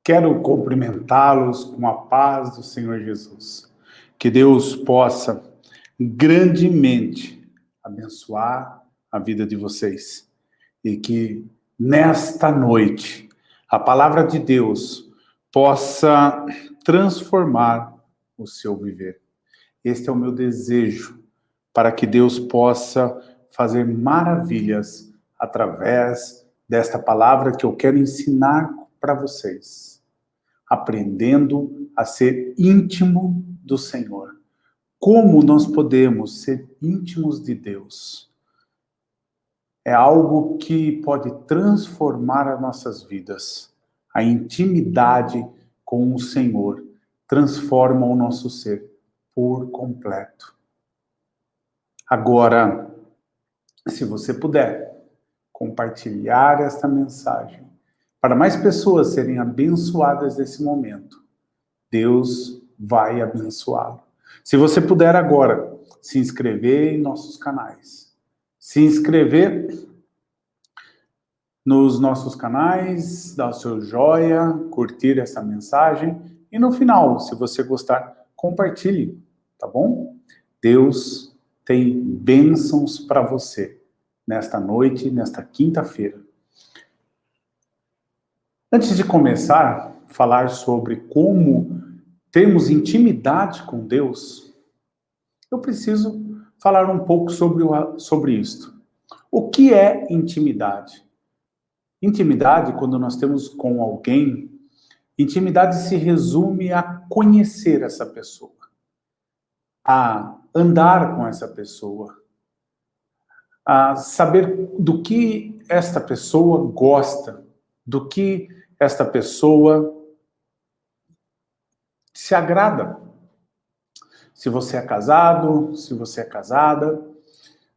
Quero cumprimentá-los com a paz do Senhor Jesus. Que Deus possa grandemente abençoar a vida de vocês. E que nesta noite a palavra de Deus possa transformar o seu viver. Este é o meu desejo, para que Deus possa fazer maravilhas através desta palavra que eu quero ensinar para vocês, aprendendo a ser íntimo do Senhor. Como nós podemos ser íntimos de Deus? É algo que pode transformar as nossas vidas. A intimidade com o Senhor transforma o nosso ser por completo. Agora, se você puder compartilhar esta mensagem para mais pessoas serem abençoadas nesse momento, Deus vai abençoá-lo. Se você puder agora se inscrever em nossos canais, se inscrever nos nossos canais, dar o seu joia, curtir essa mensagem e no final, se você gostar, compartilhe, tá bom? Deus tem bênçãos para você nesta noite, nesta quinta-feira. Antes de começar a falar sobre como termos intimidade com Deus, eu preciso falar um pouco sobre isto. O que é intimidade? Intimidade, quando nós temos com alguém, intimidade se resume a conhecer essa pessoa, a andar com essa pessoa, a saber do que esta pessoa gosta, do que esta pessoa se agrada. Se você é casado, se você é casada,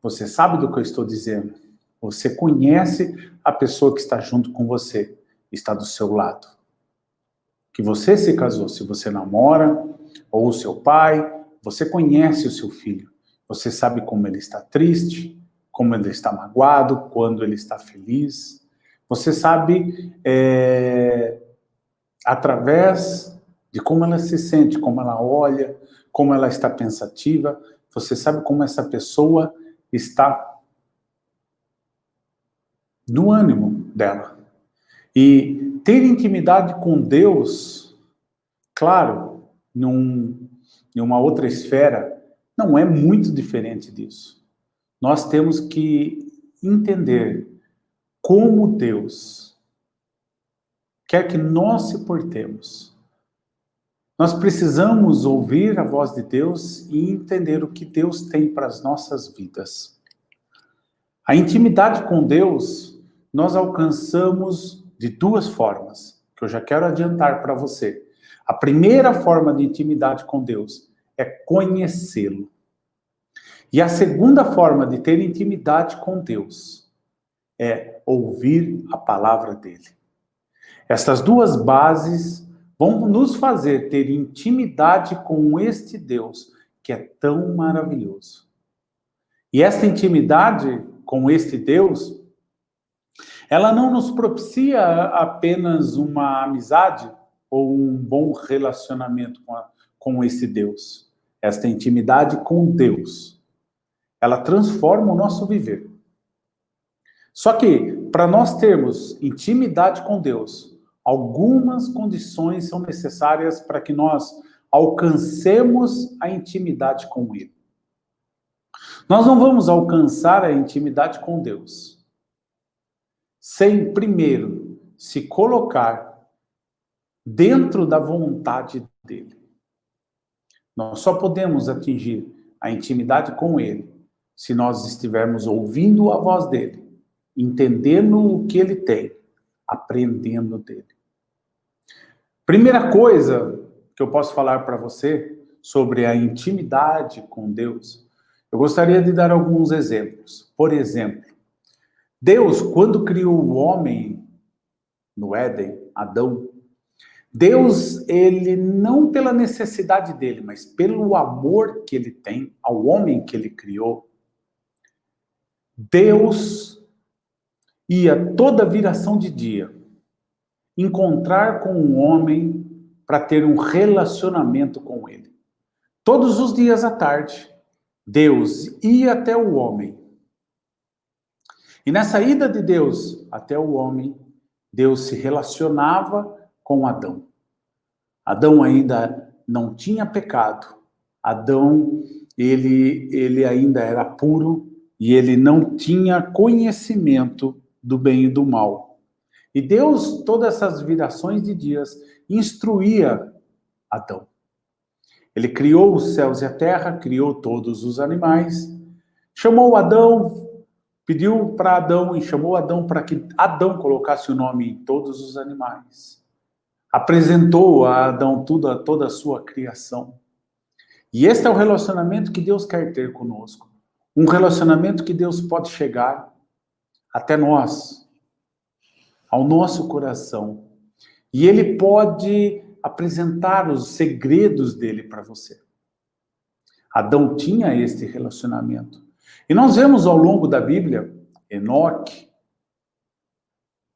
você sabe do que eu estou dizendo. Você conhece a pessoa que está junto com você, está do seu lado. Que você se casou, se você namora, ou o seu pai, você conhece o seu filho. Você sabe como ele está triste, como ele está magoado, quando ele está feliz. Você sabe, através de como ela se sente, como ela olha, como ela está pensativa, você sabe como essa pessoa está no ânimo dela. E ter intimidade com Deus, claro, numa outra esfera, não é muito diferente disso. Nós temos que entender como Deus quer que nós se portemos. Nós precisamos ouvir a voz de Deus e entender o que Deus tem para as nossas vidas. A intimidade com Deus, nós alcançamos de duas formas, que eu já quero adiantar para você. A primeira forma de intimidade com Deus é conhecê-lo. E a segunda forma de ter intimidade com Deus é ouvir a palavra dele. Essas duas bases vão nos fazer ter intimidade com este Deus que é tão maravilhoso. E essa intimidade com este Deus, ela não nos propicia apenas uma amizade ou um bom relacionamento com esse Deus. Esta intimidade com Deus, ela transforma o nosso viver. Só que, para nós termos intimidade com Deus, algumas condições são necessárias para que nós alcancemos a intimidade com Ele. Nós não vamos alcançar a intimidade com Deus sem, primeiro, se colocar dentro da vontade dEle. Nós só podemos atingir a intimidade com Ele se nós estivermos ouvindo a voz dEle, entendendo o que Ele tem, aprendendo dEle. Primeira coisa que eu posso falar para você sobre a intimidade com Deus, eu gostaria de dar alguns exemplos. Por exemplo, Deus, quando criou o homem no Éden, Adão, Deus, ele não pela necessidade dele, mas pelo amor que ele tem ao homem que ele criou, Deus ia toda viração de dia, encontrar com um homem para ter um relacionamento com ele. Todos os dias à tarde, Deus ia até o homem. E nessa ida de Deus até o homem, Deus se relacionava com Adão. Adão ainda não tinha pecado. Adão, ele ainda era puro e ele não tinha conhecimento do bem e do mal. E Deus, todas essas virações de dias, instruía Adão. Ele criou os céus e a terra, criou todos os animais, chamou Adão, pediu para Adão e chamou Adão para que Adão colocasse o nome em todos os animais. Apresentou a Adão toda a sua criação. E esse é o relacionamento que Deus quer ter conosco. Um relacionamento que Deus pode chegar até nós, ao nosso coração. E Ele pode apresentar os segredos dele para você. Adão tinha este relacionamento. E nós vemos ao longo da Bíblia, Enoque,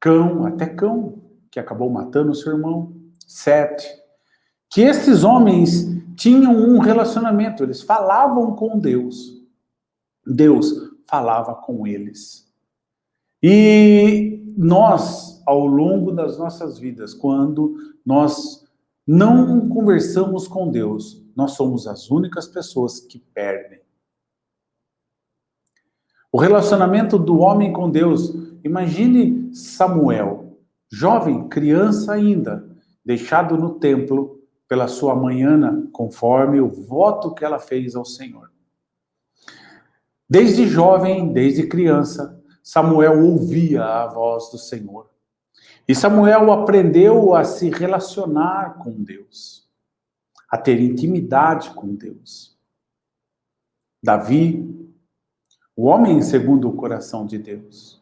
Cão, que acabou matando o seu irmão, Sete, que esses homens tinham um relacionamento, eles falavam com Deus. Deus falava com eles. E nós, ao longo das nossas vidas, quando nós não conversamos com Deus, nós somos as únicas pessoas que perdem. O relacionamento do homem com Deus, imagine Samuel, jovem, criança ainda, deixado no templo pela sua mãe Ana, conforme o voto que ela fez ao Senhor. Desde jovem, desde criança, Samuel ouvia a voz do Senhor. E Samuel aprendeu a se relacionar com Deus, a ter intimidade com Deus. Davi, o homem segundo o coração de Deus.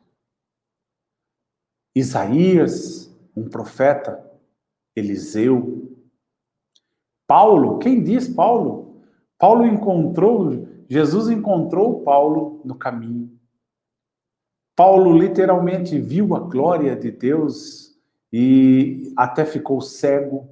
Isaías, um profeta. Eliseu. Paulo, quem diz Paulo? Jesus encontrou Paulo no caminho. Paulo literalmente viu a glória de Deus e até ficou cego.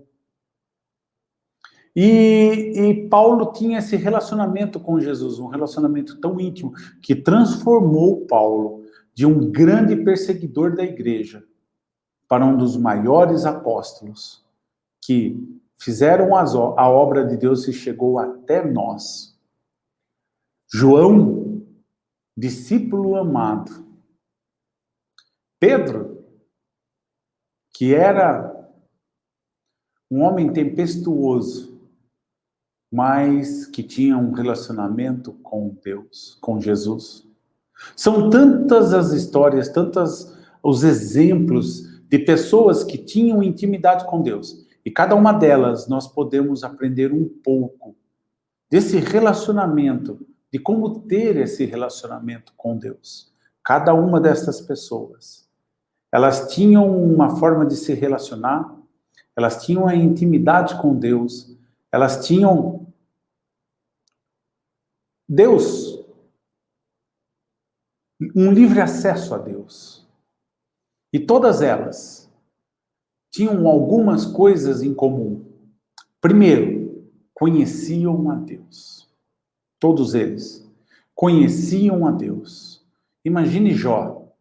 E Paulo tinha esse relacionamento com Jesus, um relacionamento tão íntimo, que transformou Paulo de um grande perseguidor da igreja para um dos maiores apóstolos que fizeram a obra de Deus e chegou até nós. João, discípulo amado. Pedro, que era um homem tempestuoso, mas que tinha um relacionamento com Deus, com Jesus. São tantas as histórias, tantos os exemplos de pessoas que tinham intimidade com Deus. E cada uma delas nós podemos aprender um pouco desse relacionamento, de como ter esse relacionamento com Deus. Cada uma dessas pessoas. Elas tinham uma forma de se relacionar, elas tinham a intimidade com Deus, elas tinham Deus, um livre acesso a Deus. E todas elas tinham algumas coisas em comum. Primeiro, conheciam a Deus. Todos eles conheciam a Deus. Imagine Jó.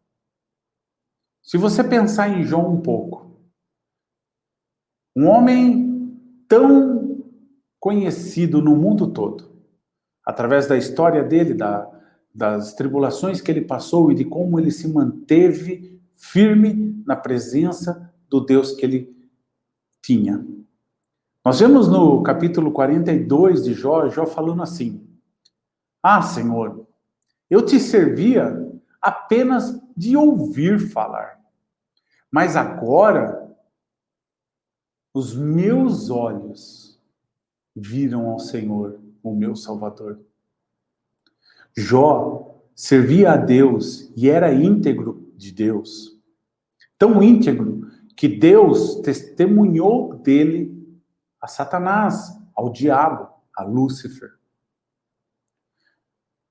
Se você pensar em Jó um pouco, um homem tão conhecido no mundo todo, através da história dele, das tribulações que ele passou e de como ele se manteve firme na presença do Deus que ele tinha. Nós vemos no capítulo 42 de Jó, Jó falando assim: Ah, Senhor, eu te servia apenas de ouvir falar, mas agora os meus olhos viram ao Senhor, o meu Salvador. Jó servia a Deus e era íntegro de Deus. Tão íntegro que Deus testemunhou dele a Satanás, ao diabo, a Lúcifer.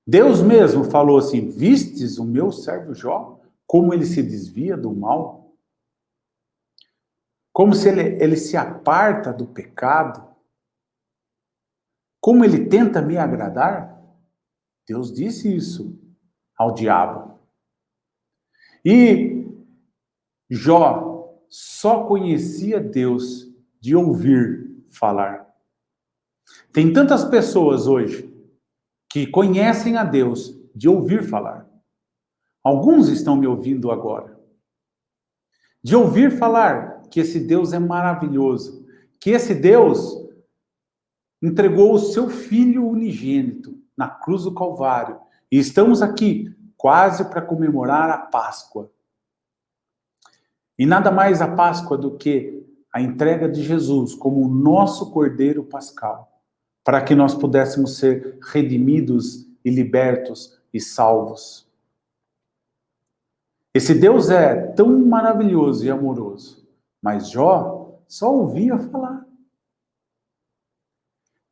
Deus mesmo falou assim: vistes o meu servo Jó, como ele se desvia do mal? como se ele se aparta do pecado, como ele tenta me agradar. Deus disse isso ao diabo. E Jó só conhecia Deus de ouvir falar. Tem tantas pessoas hoje que conhecem a Deus de ouvir falar. Alguns estão me ouvindo agora. De ouvir falar que esse Deus é maravilhoso, que esse Deus entregou o seu Filho unigênito na cruz do Calvário. E estamos aqui quase para comemorar a Páscoa. E nada mais a Páscoa do que a entrega de Jesus como o nosso Cordeiro Pascal, para que nós pudéssemos ser redimidos e libertos e salvos. Esse Deus é tão maravilhoso e amoroso, mas Jó só ouvia falar.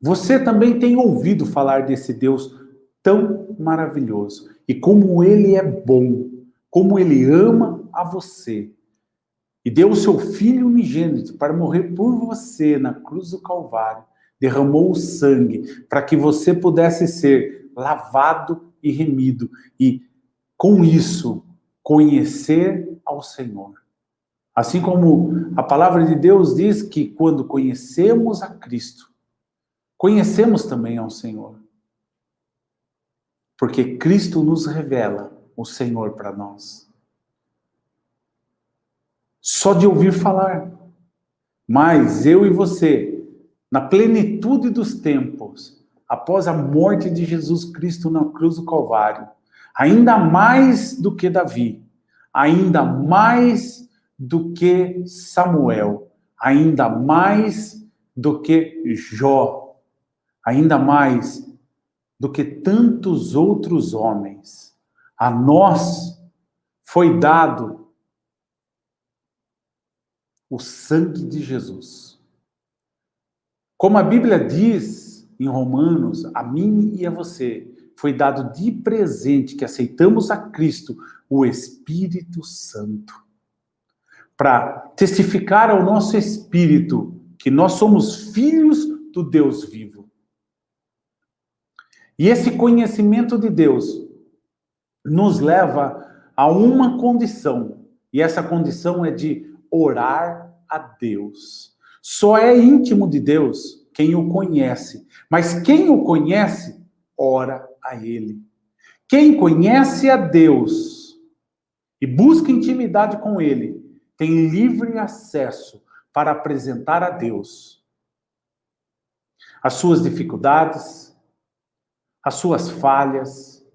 Você também tem ouvido falar desse Deus tão maravilhoso, e como ele é bom, como ele ama a você, e deu o seu Filho unigênito para morrer por você na cruz do Calvário, derramou o sangue para que você pudesse ser lavado e remido, e com isso conhecer ao Senhor. Assim como a palavra de Deus diz que quando conhecemos a Cristo, conhecemos também ao Senhor. Porque Cristo nos revela o Senhor para nós. Só de ouvir falar. Mas eu e você, na plenitude dos tempos, após a morte de Jesus Cristo na cruz do Calvário, ainda mais do que Davi, ainda mais do que Samuel, ainda mais do que Jó, ainda mais do que tantos outros homens, a nós foi dado o sangue de Jesus. Como a Bíblia diz em Romanos, a mim e a você, foi dado de presente que aceitamos a Cristo, o Espírito Santo, para testificar ao nosso espírito que nós somos filhos do Deus vivo. E esse conhecimento de Deus nos leva a uma condição, e essa condição é de orar a Deus. Só é íntimo de Deus quem o conhece, mas quem o conhece, ora a Ele. Quem conhece a Deus e busca intimidade com Ele, tem livre acesso para apresentar a Deus as suas dificuldades, as suas falhas,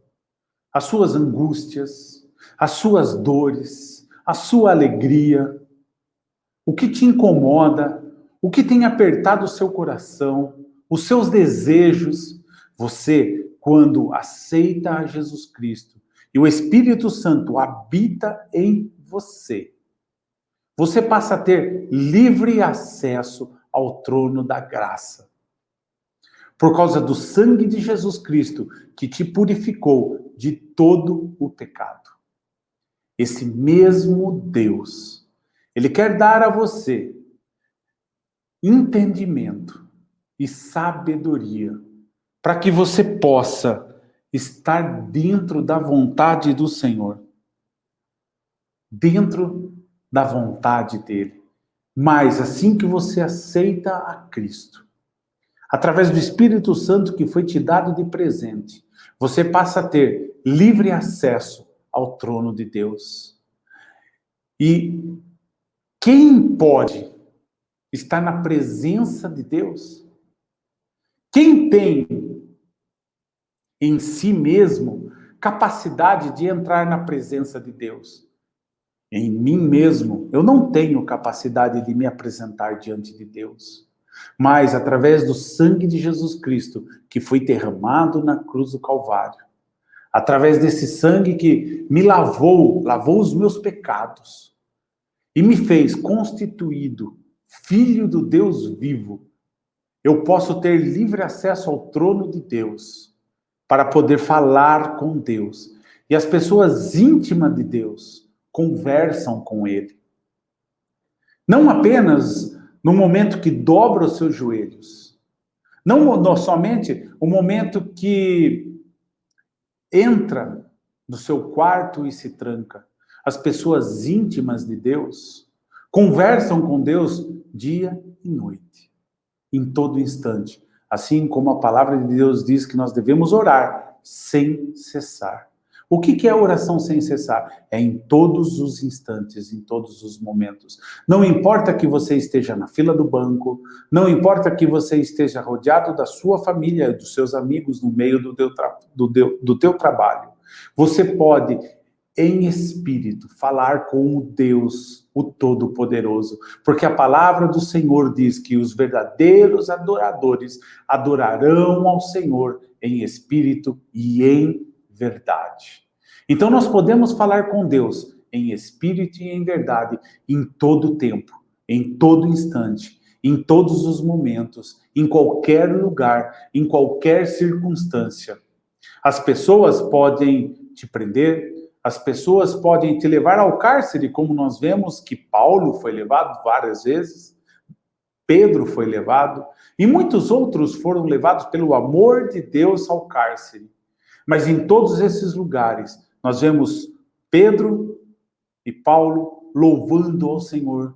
as suas angústias, as suas dores, a sua alegria, o que te incomoda, o que tem apertado o seu coração, os seus desejos. Você, quando aceita a Jesus Cristo e o Espírito Santo habita em você, você passa a ter livre acesso ao trono da graça. Por causa do sangue de Jesus Cristo, que te purificou de todo o pecado. Esse mesmo Deus, Ele quer dar a você entendimento e sabedoria, para que você possa estar dentro da vontade do Senhor. Dentro da vontade dEle. Mas assim que você aceita a Cristo, através do Espírito Santo que foi te dado de presente, você passa a ter livre acesso ao trono de Deus. E quem pode estar na presença de Deus? Quem tem em si mesmo capacidade de entrar na presença de Deus? Em mim mesmo, eu não tenho capacidade de me apresentar diante de Deus. Mas através do sangue de Jesus Cristo, que foi derramado na cruz do Calvário, através desse sangue que me lavou os meus pecados, e me fez constituído filho do Deus vivo, eu posso ter livre acesso ao trono de Deus, para poder falar com Deus. E as pessoas íntimas de Deus conversam com Ele. Não apenas no momento que dobra os seus joelhos. Não somente o momento que entra no seu quarto e se tranca. As pessoas íntimas de Deus conversam com Deus dia e noite, em todo instante. Assim como a palavra de Deus diz que nós devemos orar sem cessar. O que é oração sem cessar? É em todos os instantes, em todos os momentos. Não importa que você esteja na fila do banco, não importa que você esteja rodeado da sua família, dos seus amigos, no meio do teu trabalho. Você pode, em espírito, falar com o Deus, o Todo-Poderoso, porque a palavra do Senhor diz que os verdadeiros adoradores adorarão ao Senhor em espírito e em verdade. Então nós podemos falar com Deus em espírito e em verdade, em todo tempo, em todo instante, em todos os momentos, em qualquer lugar, em qualquer circunstância. As pessoas podem te prender, as pessoas podem te levar ao cárcere, como nós vemos que Paulo foi levado várias vezes, Pedro foi levado, e muitos outros foram levados pelo amor de Deus ao cárcere. Mas em todos esses lugares, nós vemos Pedro e Paulo louvando ao Senhor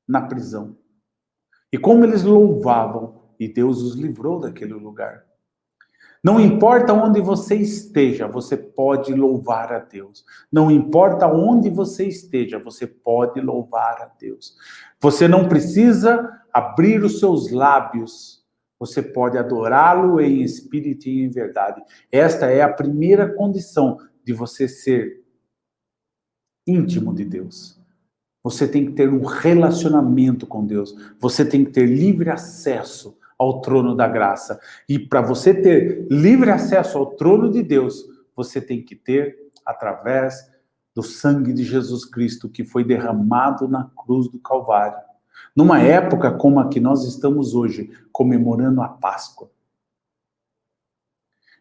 na prisão. E como eles louvavam, e Deus os livrou daquele lugar. Não importa onde você esteja, você pode louvar a Deus. Não importa onde você esteja, você pode louvar a Deus. Você não precisa abrir os seus lábios. Você pode adorá-lo em espírito e em verdade. Esta é a primeira condição de você ser íntimo de Deus. Você tem que ter um relacionamento com Deus. Você tem que ter livre acesso ao trono da graça. E para você ter livre acesso ao trono de Deus, você tem que ter através do sangue de Jesus Cristo que foi derramado na cruz do Calvário. Numa época como a que nós estamos hoje, comemorando a Páscoa.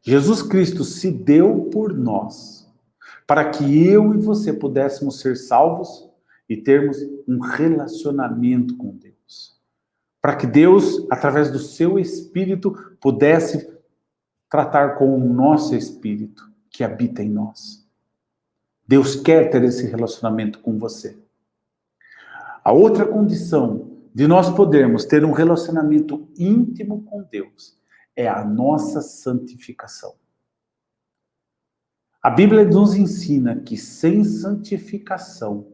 Jesus Cristo se deu por nós, para que eu e você pudéssemos ser salvos e termos um relacionamento com Deus. Para que Deus, através do seu Espírito, pudesse tratar com o nosso Espírito, que habita em nós. Deus quer ter esse relacionamento com você. A outra condição de nós podermos ter um relacionamento íntimo com Deus é a nossa santificação. A Bíblia nos ensina que sem santificação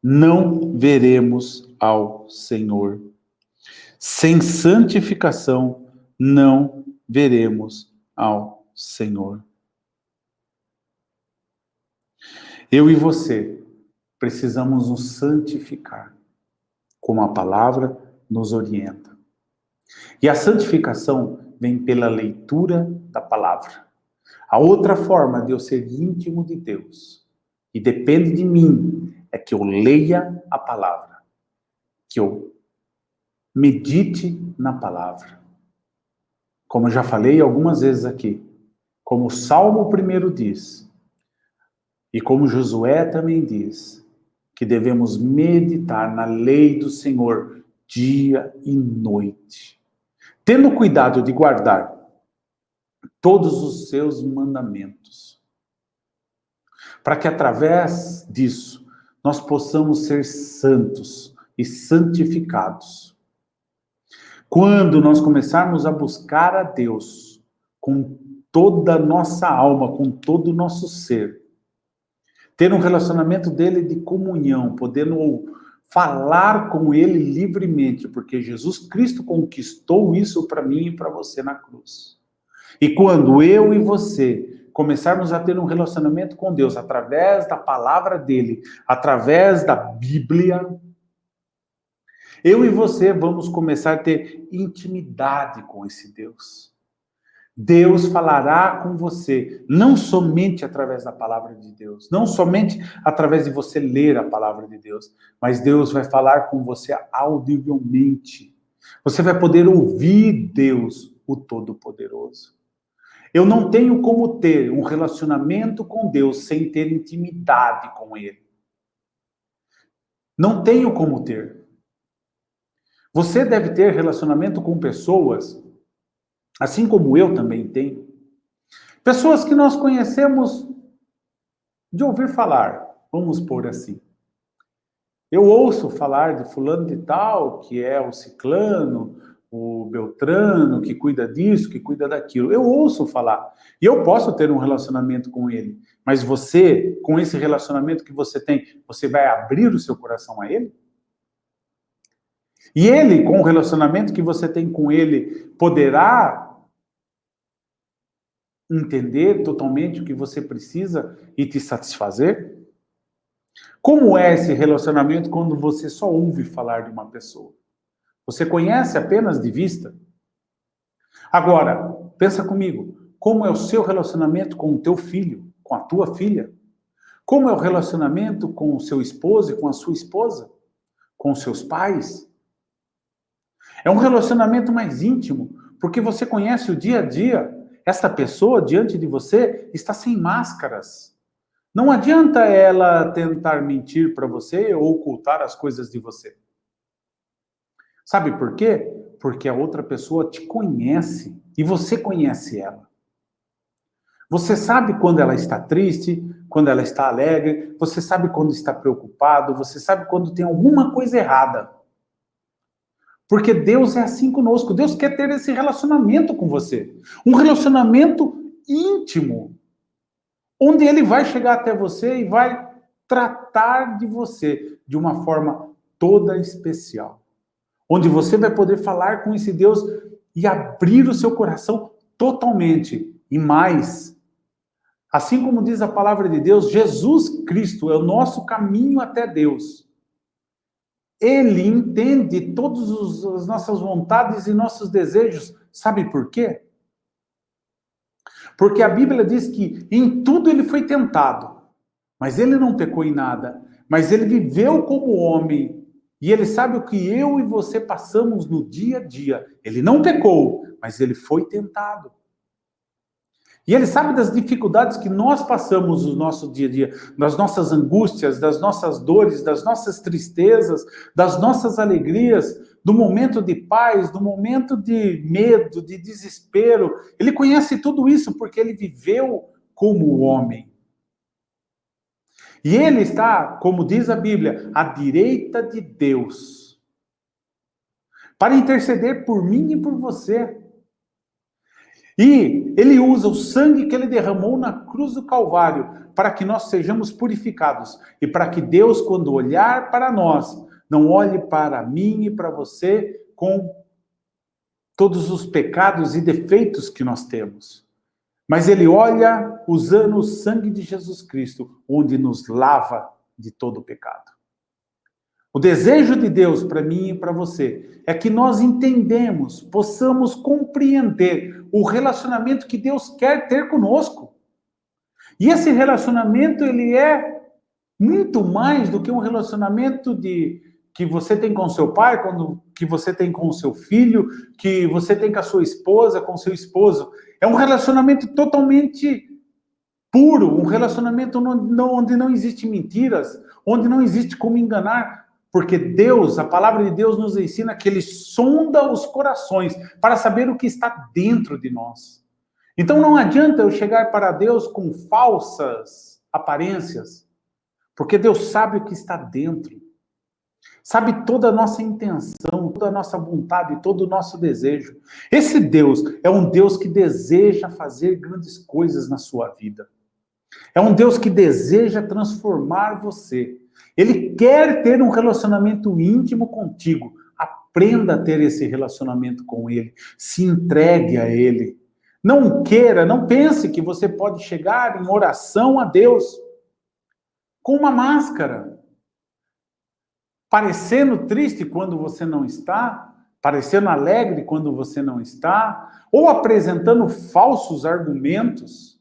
não veremos ao Senhor. Sem santificação não veremos ao Senhor. Eu e você precisamos nos santificar, como a palavra nos orienta. E a santificação vem pela leitura da palavra. A outra forma de eu ser íntimo de Deus, e depende de mim, é que eu leia a palavra, que eu medite na palavra. Como eu já falei algumas vezes aqui, como o Salmo 1 diz, e como Josué também diz, que devemos meditar na lei do Senhor dia e noite, tendo cuidado de guardar todos os seus mandamentos, para que através disso nós possamos ser santos e santificados. Quando nós começarmos a buscar a Deus com toda a nossa alma, com todo o nosso ser, ter um relacionamento dele de comunhão, podendo falar com ele livremente, porque Jesus Cristo conquistou isso para mim e para você na cruz. E quando eu e você começarmos a ter um relacionamento com Deus através da palavra dele, através da Bíblia, eu e você vamos começar a ter intimidade com esse Deus. Deus falará com você, não somente através da palavra de Deus, não somente através de você ler a palavra de Deus, mas Deus vai falar com você audivelmente. Você vai poder ouvir Deus, o Todo-Poderoso. Eu não tenho como ter um relacionamento com Deus sem ter intimidade com Ele. Não tenho como ter. Você deve ter relacionamento com pessoas, assim como eu também tenho. Pessoas que nós conhecemos de ouvir falar, vamos pôr assim. Eu ouço falar de fulano de tal, que é o ciclano, o beltrano, que cuida disso, que cuida daquilo. Eu ouço falar. E eu posso ter um relacionamento com ele. Mas você, com esse relacionamento que você tem, você vai abrir o seu coração a ele? E ele, com o relacionamento que você tem com ele, poderá entender totalmente o que você precisa e te satisfazer? Como é esse relacionamento quando você só ouve falar de uma pessoa? Você conhece apenas de vista? Agora, pensa comigo, como é o seu relacionamento com o teu filho, com a tua filha? Como é o relacionamento com o seu esposo e com a sua esposa? Com os seus pais? É um relacionamento mais íntimo, porque você conhece o dia a dia. Esta pessoa diante de você está sem máscaras. Não adianta ela tentar mentir para você ou ocultar as coisas de você. Sabe por quê? Porque a outra pessoa te conhece e você conhece ela. Você sabe quando ela está triste, quando ela está alegre, você sabe quando está preocupado, você sabe quando tem alguma coisa errada. Porque Deus é assim conosco. Deus quer ter esse relacionamento com você. Um relacionamento íntimo. Onde Ele vai chegar até você e vai tratar de você de uma forma toda especial. Onde você vai poder falar com esse Deus e abrir o seu coração totalmente. E mais, assim como diz a palavra de Deus, Jesus Cristo é o nosso caminho até Deus. Ele entende todas as nossas vontades e nossos desejos. Sabe por quê? Porque a Bíblia diz que em tudo ele foi tentado, mas ele não pecou em nada. Mas ele viveu como homem. E ele sabe o que eu e você passamos no dia a dia. Ele não pecou, mas ele foi tentado. E ele sabe das dificuldades que nós passamos no nosso dia a dia, das nossas angústias, das nossas dores, das nossas tristezas, das nossas alegrias, do momento de paz, do momento de medo, de desespero. Ele conhece tudo isso porque ele viveu como homem. E ele está, como diz a Bíblia, à direita de Deus, para interceder por mim e por você. E ele usa o sangue que ele derramou na cruz do Calvário para que nós sejamos purificados e para que Deus, quando olhar para nós, não olhe para mim e para você com todos os pecados e defeitos que nós temos. Mas ele olha usando o sangue de Jesus Cristo, onde nos lava de todo o pecado. O desejo de Deus para mim e para você é que nós entendemos, possamos compreender o relacionamento que Deus quer ter conosco. E esse relacionamento, ele é muito mais do que um relacionamento que você tem com seu pai, que você tem com o seu filho, que você tem com a sua esposa, com o seu esposo. É um relacionamento totalmente puro, um relacionamento onde não existe mentiras, onde não existe como enganar. Porque Deus, a palavra de Deus nos ensina que Ele sonda os corações para saber o que está dentro de nós. Então não adianta eu chegar para Deus com falsas aparências, porque Deus sabe o que está dentro. Sabe toda a nossa intenção, toda a nossa vontade, todo o nosso desejo. Esse Deus é um Deus que deseja fazer grandes coisas na sua vida. É um Deus que deseja transformar você. Ele quer ter um relacionamento íntimo contigo. Aprenda a ter esse relacionamento com Ele. Se entregue a Ele. Não queira, não pense que você pode chegar em oração a Deus com uma máscara. Parecendo triste quando você não está, parecendo alegre quando você não está, ou apresentando falsos argumentos,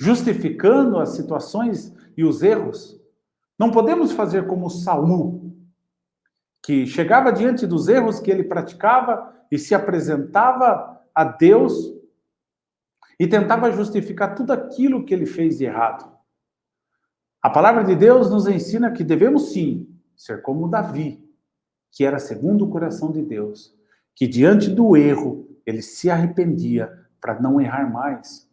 justificando as situações e os erros. Não podemos fazer como Saul, que chegava diante dos erros que ele praticava e se apresentava a Deus e tentava justificar tudo aquilo que ele fez de errado. A palavra de Deus nos ensina que devemos sim ser como Davi, que era segundo o coração de Deus, que diante do erro ele se arrependia para não errar mais.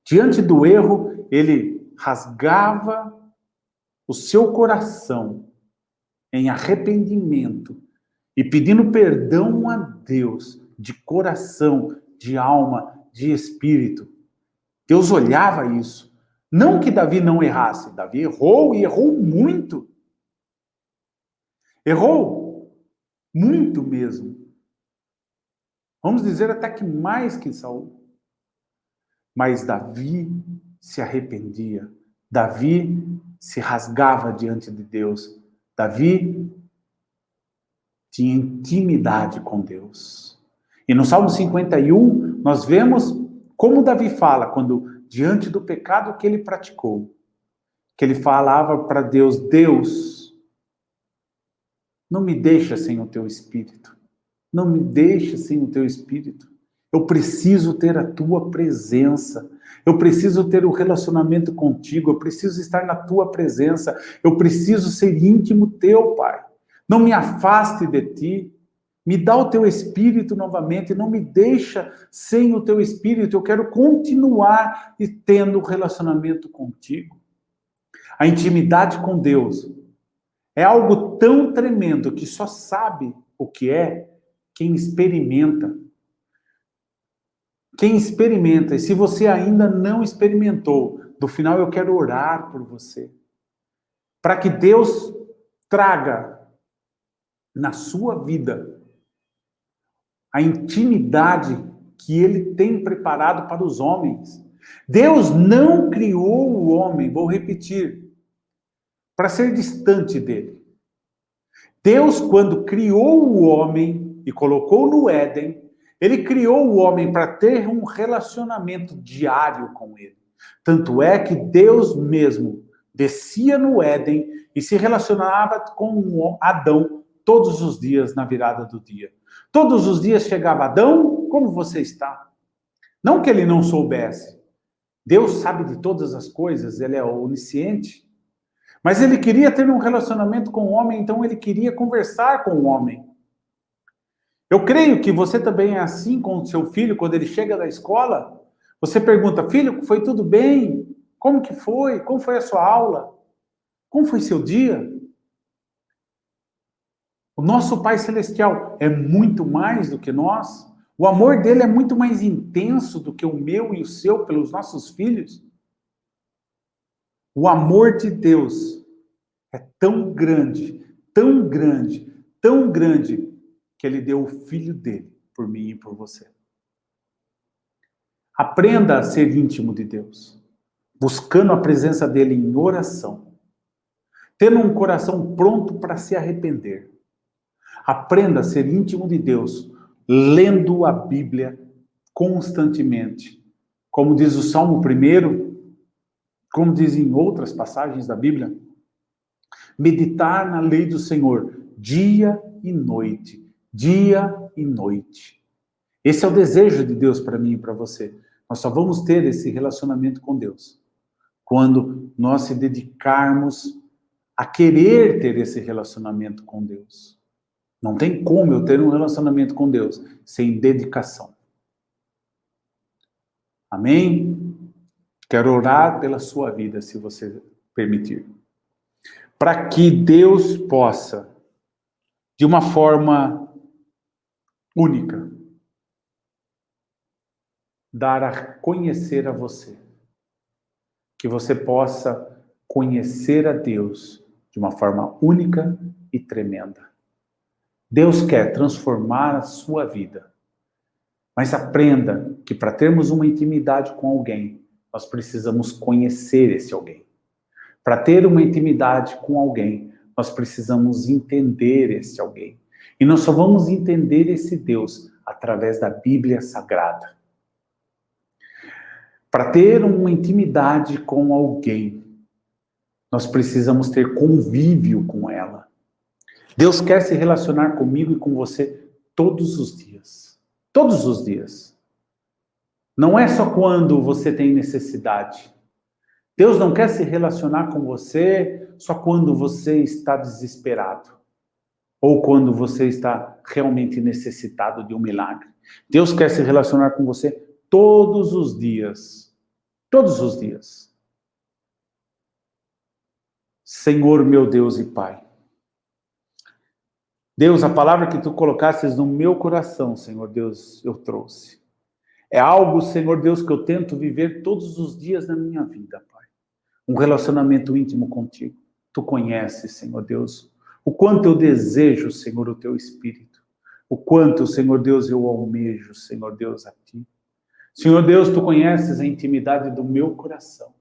Diante do erro, ele rasgava o seu coração em arrependimento e pedindo perdão a Deus de coração, de alma, de espírito. Deus olhava isso. Não que Davi não errasse, Davi errou e errou muito. Errou muito mesmo. Vamos dizer até que mais que Saul. Mas Davi se arrependia. Davi se rasgava diante de Deus. Davi tinha intimidade com Deus. E no Salmo 51, nós vemos como Davi fala quando, diante do pecado que ele praticou, que ele falava para Deus, Deus, não me deixa sem o teu Espírito. Não me deixa sem o teu Espírito. Eu preciso ter a tua presença. Eu preciso ter um relacionamento contigo. Eu preciso estar na tua presença. Eu preciso ser íntimo teu, Pai. Não me afaste de ti. Me dá o teu Espírito novamente. Não me deixa sem o teu Espírito. Eu quero continuar tendo um relacionamento contigo. A intimidade com Deus é algo tão tremendo que só sabe o que é quem experimenta. Quem experimenta, e se você ainda não experimentou, no final eu quero orar por você, para que Deus traga na sua vida a intimidade que Ele tem preparado para os homens. Deus não criou o homem, vou repetir, para ser distante dele. Deus, quando criou o homem e colocou no Éden, ele criou o homem para ter um relacionamento diário com ele. Tanto é que Deus mesmo descia no Éden e se relacionava com Adão todos os dias na virada do dia. Todos os dias chegava Adão, como você está? Não que ele não soubesse. Deus sabe de todas as coisas, ele é onisciente. Mas ele queria ter um relacionamento com o homem, então ele queria conversar com o homem. Eu creio que você também é assim com o seu filho, quando ele chega da escola, você pergunta, filho, foi tudo bem? Como que foi? Como foi a sua aula? Como foi seu dia? O nosso Pai Celestial é muito mais do que nós. O amor dele é muito mais intenso do que o meu e o seu pelos nossos filhos. O amor de Deus é tão grande, tão grande, tão grande, que ele deu o filho dele por mim e por você. Aprenda a ser íntimo de Deus, buscando a presença dele em oração, tendo um coração pronto para se arrepender. Aprenda a ser íntimo de Deus, lendo a Bíblia constantemente. Como diz o Salmo 1, como diz em outras passagens da Bíblia, meditar na lei do Senhor dia e noite. Dia e noite. Esse é o desejo de Deus para mim e para você. Nós só vamos ter esse relacionamento com Deus quando nós se dedicarmos a querer ter esse relacionamento com Deus. Não tem como eu ter um relacionamento com Deus sem dedicação. Amém? Quero orar pela sua vida, se você permitir. Para que Deus possa, de uma forma única, dar a conhecer a você. Que você possa conhecer a Deus de uma forma única e tremenda. Deus quer transformar a sua vida. Mas aprenda que para termos uma intimidade com alguém, nós precisamos conhecer esse alguém. Para ter uma intimidade com alguém, nós precisamos entender esse alguém. E nós só vamos entender esse Deus através da Bíblia Sagrada. Para ter uma intimidade com alguém, nós precisamos ter convívio com ela. Deus quer se relacionar comigo e com você todos os dias. Todos os dias. Não é só quando você tem necessidade. Deus não quer se relacionar com você só quando você está desesperado ou quando você está realmente necessitado de um milagre. Deus quer se relacionar com você todos os dias. Todos os dias. Senhor, meu Deus e Pai. Deus, a palavra que tu colocastes no meu coração, Senhor Deus, eu trouxe. É algo, Senhor Deus, que eu tento viver todos os dias na minha vida, Pai. Um relacionamento íntimo contigo. Tu conheces, Senhor Deus, o quanto eu desejo, Senhor, o teu Espírito. O quanto, Senhor Deus, eu almejo, Senhor Deus, a ti. Senhor Deus, tu conheces a intimidade do meu coração.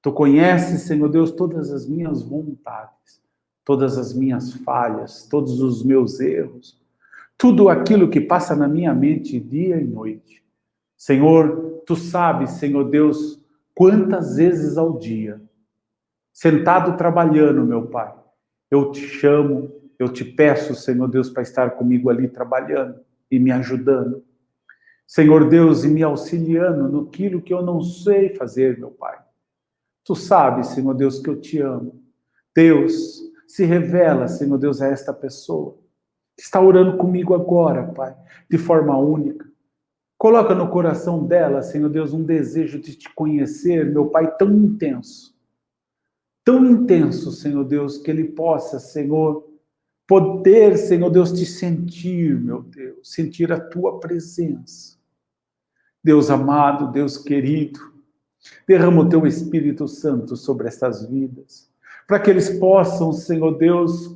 Tu conheces, Senhor Deus, todas as minhas vontades, todas as minhas falhas, todos os meus erros, tudo aquilo que passa na minha mente dia e noite. Senhor, tu sabes, Senhor Deus, quantas vezes ao dia, sentado trabalhando, meu Pai, eu te chamo, eu te peço, Senhor Deus, para estar comigo ali trabalhando e me ajudando. Senhor Deus, e me auxiliando naquilo que eu não sei fazer, meu Pai. Tu sabes, Senhor Deus, que eu te amo. Deus, se revela, Senhor Deus, a esta pessoa que está orando comigo agora, Pai, de forma única. Coloca no coração dela, Senhor Deus, um desejo de te conhecer, meu Pai, tão intenso, Senhor Deus, que ele possa, Senhor, poder, Senhor Deus, te sentir, meu Deus, sentir a tua presença. Deus amado, Deus querido, derrama o teu Espírito Santo sobre estas vidas, para que eles possam, Senhor Deus,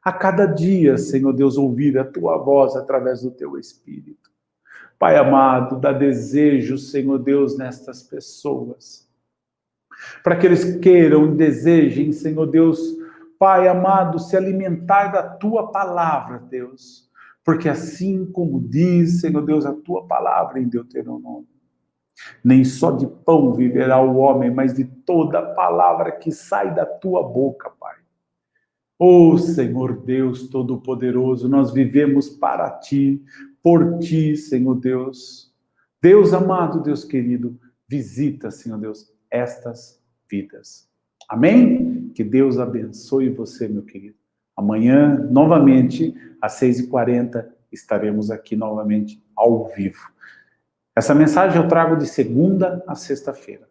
a cada dia, Senhor Deus, ouvir a tua voz através do teu Espírito. Pai amado, dá desejo, Senhor Deus, nestas pessoas, para que eles queiram e desejem, Senhor Deus, Pai amado, se alimentar da tua palavra, Deus, porque assim como diz, Senhor Deus, a tua palavra em Deuteronômio, nem só de pão viverá o homem, mas de toda palavra que sai da tua boca, Pai. Oh, Senhor Deus Todo-Poderoso, nós vivemos para ti, por ti, Senhor Deus. Deus amado, Deus querido, visita, Senhor Deus, estas vidas. Amém? Que Deus abençoe você, meu querido. Amanhã, novamente, às 6h40, estaremos aqui novamente ao vivo. Essa mensagem eu trago de segunda a sexta-feira,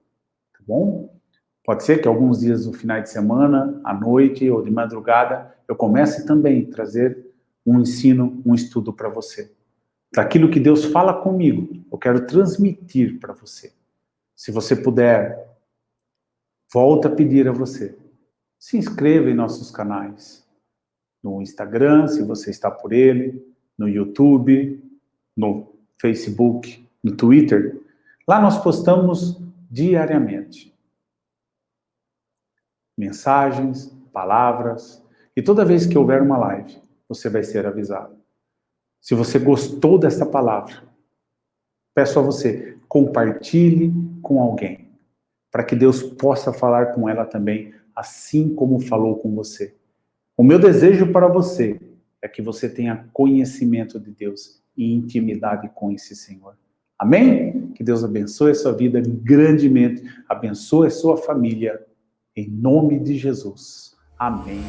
tá bom? Pode ser que alguns dias no final de semana, à noite ou de madrugada, eu comece também a trazer um ensino, um estudo para você. Daquilo que Deus fala comigo, eu quero transmitir para você. Se você puder, volto a pedir a você, se inscreva em nossos canais. No Instagram, se você está por ele, no YouTube, no Facebook, no Twitter. Lá nós postamos diariamente mensagens, palavras, e toda vez que houver uma live, você vai ser avisado. Se você gostou desta palavra, peço a você, compartilhe com alguém, para que Deus possa falar com ela também, assim como falou com você. O meu desejo para você é que você tenha conhecimento de Deus e intimidade com esse Senhor. Amém? Que Deus abençoe a sua vida grandemente, abençoe a sua família, em nome de Jesus. Amém.